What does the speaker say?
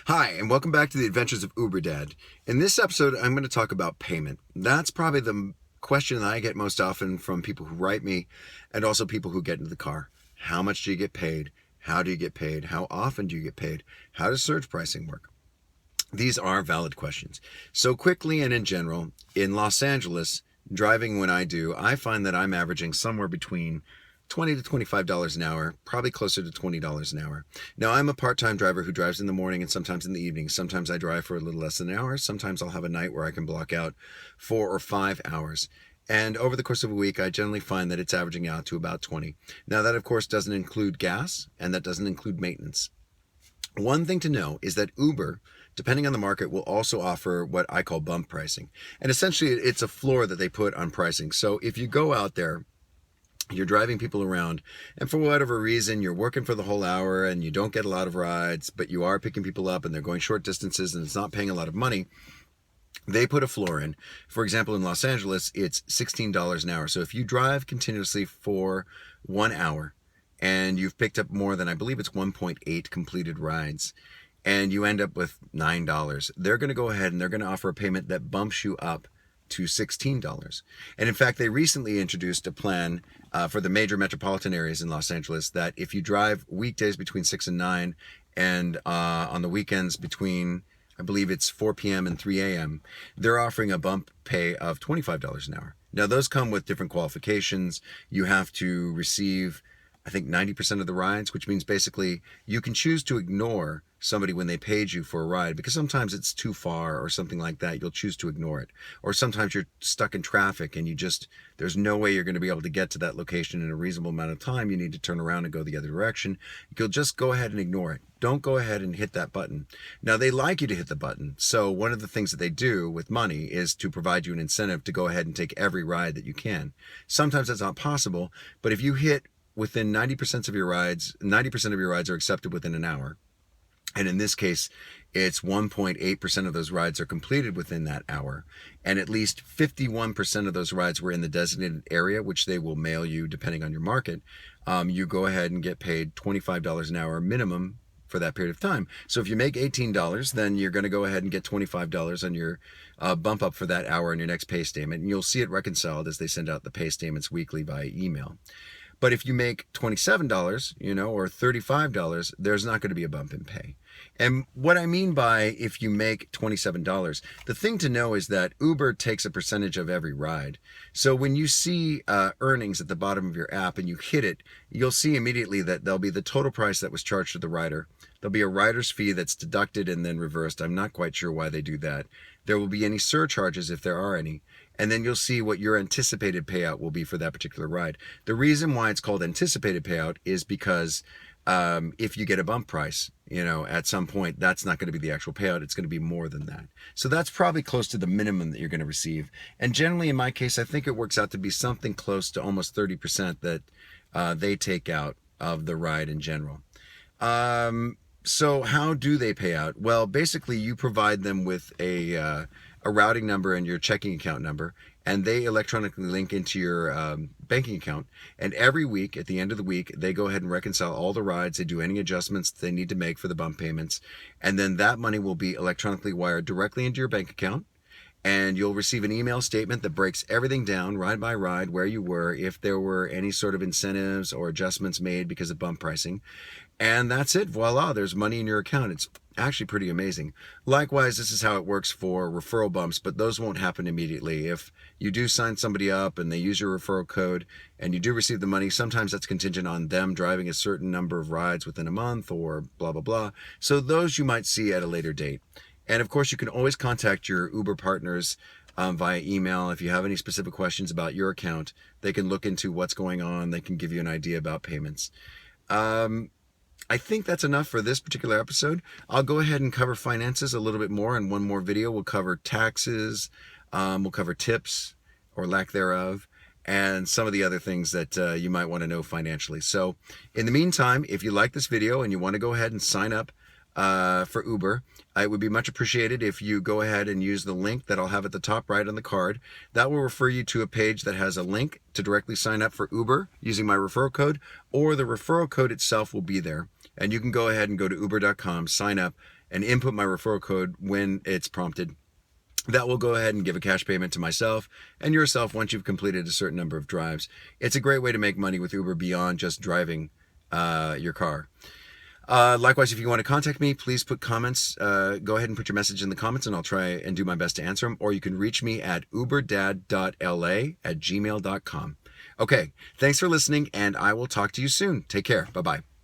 Hi, and welcome back to the Adventures of Uber Dad. In this episode, I'm going to talk about payment. That's probably the question that I get most often from people who write me and also people who get into the car. How much do you get paid? How do you get paid? How often do you get paid? How does surge pricing work? These are valid questions. So, quickly and in general, in Los Angeles, driving when I do, I find that I'm averaging somewhere between $20 to $25 an hour, probably closer to $20 an hour. Now, I'm a part-time driver who drives in the morning and sometimes in the evening. Sometimes I drive for a little less than an hour. Sometimes I'll have a night where I can block out 4 or 5 hours. And over the course of a week, I generally find that it's averaging out to about 20. Now, that of course doesn't include gas, and that doesn't include maintenance. One thing to know is that Uber, depending on the market, will also offer what I call bump pricing. And essentially, it's a floor that they put on pricing. So if you go out there, you're driving people around, and for whatever reason, you're working for the whole hour and you don't get a lot of rides, but you are picking people up and they're going short distances and it's not paying a lot of money, they put a floor in. For example, in Los Angeles, it's $16 an hour. So if you drive continuously for 1 hour and you've picked up more than, I believe it's 1.8 completed rides, and you end up with $9, they're going to go ahead and they're going to offer a payment that bumps you up to $16. And in fact, they recently introduced a plan for the major metropolitan areas in Los Angeles that if you drive weekdays between 6 and 9 and on the weekends between, I believe it's 4 p.m. and 3 a.m., they're offering a bump pay of $25 an hour. Now, those come with different qualifications. You have to receive, I think, 90% of the rides, which means basically you can choose to ignore somebody when they paid you for a ride because sometimes it's too far or something like that. You'll choose to ignore it. Or sometimes you're stuck in traffic and there's no way you're going to be able to get to that location in a reasonable amount of time. You need to turn around and go the other direction. You'll just go ahead and ignore it. Don't go ahead and hit that button. Now, they like you to hit the button. So one of the things that they do with money is to provide you an incentive to go ahead and take every ride that you can. Sometimes that's not possible, but if you hit within 90% of your rides, 90% of your rides are accepted within an hour. And in this case, it's 1.8% of those rides are completed within that hour. And at least 51% of those rides were in the designated area, which they will mail you depending on your market. You go ahead and get paid $25 an hour minimum for that period of time. So if you make $18, then you're going to go ahead and get $25 on your bump up for that hour in your next pay statement. And you'll see it reconciled as they send out the pay statements weekly via email. But if you make $27, or $35, there's not going to be a bump in pay. And what I mean by if you make $27, the thing to know is that Uber takes a percentage of every ride. So when you see earnings at the bottom of your app and you hit it, you'll see immediately that there'll be the total price that was charged to the rider. There'll be a rider's fee that's deducted and then reversed. I'm not quite sure why they do that. There will be any surcharges if there are any. And then you'll see what your anticipated payout will be for that particular ride. The reason why it's called anticipated payout is because if you get a bump price, at some point, that's not going to be the actual payout. It's going to be more than that. So that's probably close to the minimum that you're going to receive. And generally, in my case, I think it works out to be something close to almost 30% that they take out of the ride in general. So how do they pay out? Well, basically, you provide them with a routing number and your checking account number, and they electronically link into your banking account. And every week, at the end of the week, they go ahead and reconcile all the rides. They do any adjustments they need to make for the bump payments. And then that money will be electronically wired directly into your bank account. And you'll receive an email statement that breaks everything down, ride by ride, where you were, if there were any sort of incentives or adjustments made because of bump pricing. And that's it. Voila, there's money in your account. It's actually pretty amazing. Likewise, this is how it works for referral bumps, but those won't happen immediately. If you do sign somebody up and they use your referral code and you do receive the money, sometimes that's contingent on them driving a certain number of rides within a month or blah, blah, blah. So those you might see at a later date. And of course, you can always contact your Uber partners via email. If you have any specific questions about your account, they can look into what's going on. They can give you an idea about payments. I think that's enough for this particular episode. I'll go ahead and cover finances a little bit more in one more video. We'll cover taxes, we'll cover tips or lack thereof, and some of the other things that you might want to know financially. So in the meantime, if you like this video and you want to go ahead and sign up for Uber, it would be much appreciated if you go ahead and use the link that I'll have at the top right on the card. That will refer you to a page that has a link to directly sign up for Uber using my referral code, or the referral code itself will be there. And you can go ahead and go to uber.com, sign up, and input my referral code when it's prompted. That will go ahead and give a cash payment to myself and yourself once you've completed a certain number of drives. It's a great way to make money with Uber beyond just driving your car. Likewise, if you want to contact me, please put comments. Go ahead and put your message in the comments, and I'll try and do my best to answer them. Or you can reach me at uberdad.la@gmail.com. Okay, thanks for listening, and I will talk to you soon. Take care. Bye-bye.